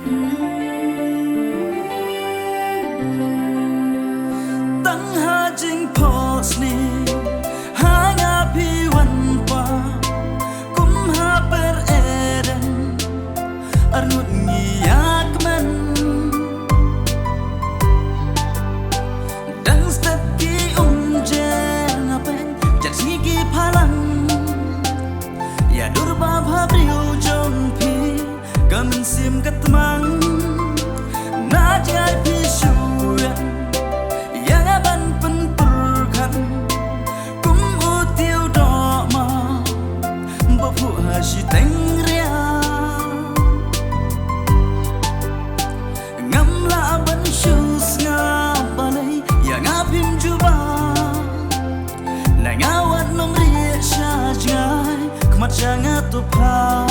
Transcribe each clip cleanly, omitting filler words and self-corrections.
Tăng ha jing pos ni hanga piwan pa kum ha per eren arnut ngiyak man dan step ki umjer ngapen jat sigi phalang ya durba bhabriu jong pi gamin sim katmang na jai pi shuya yang aban pen perkan kum utiu do ma bopu hashi tengria ngam la ban shus nga balai yang apim juba na ngawat nom rie sha jai kmat janga to pa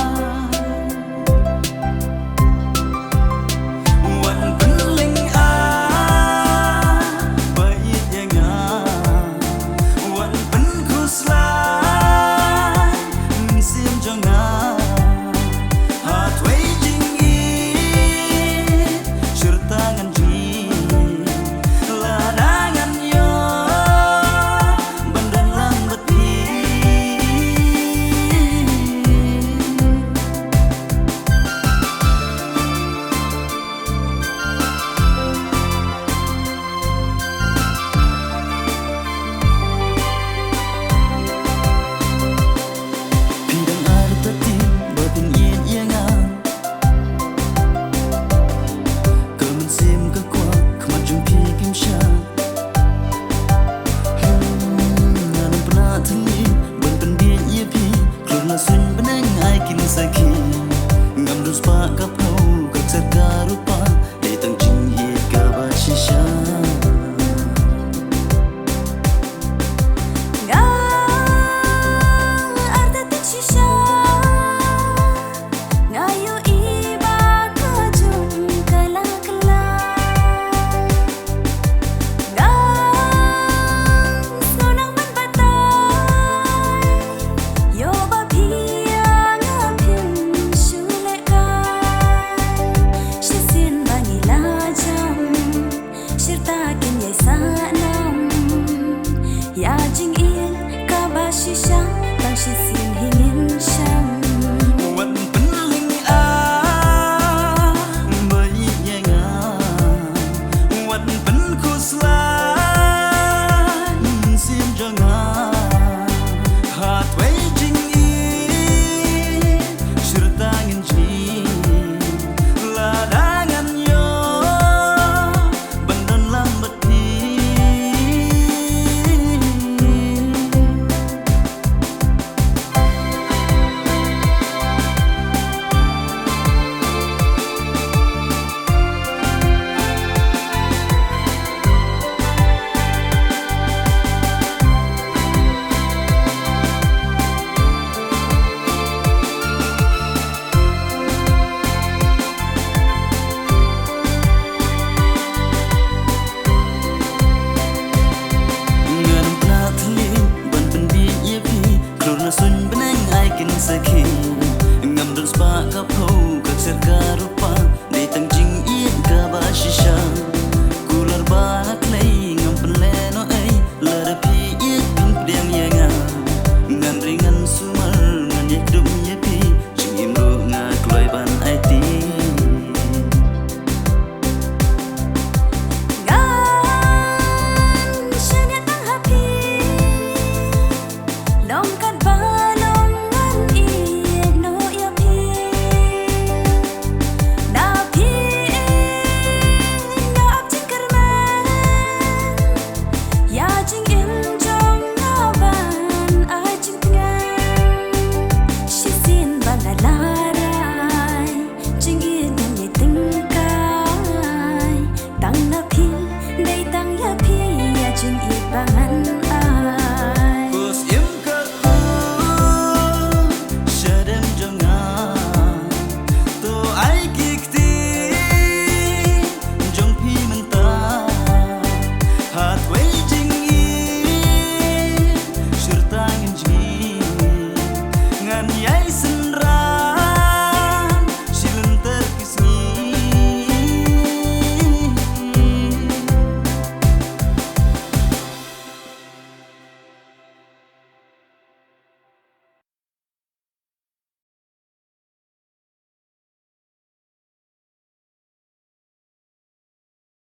Sun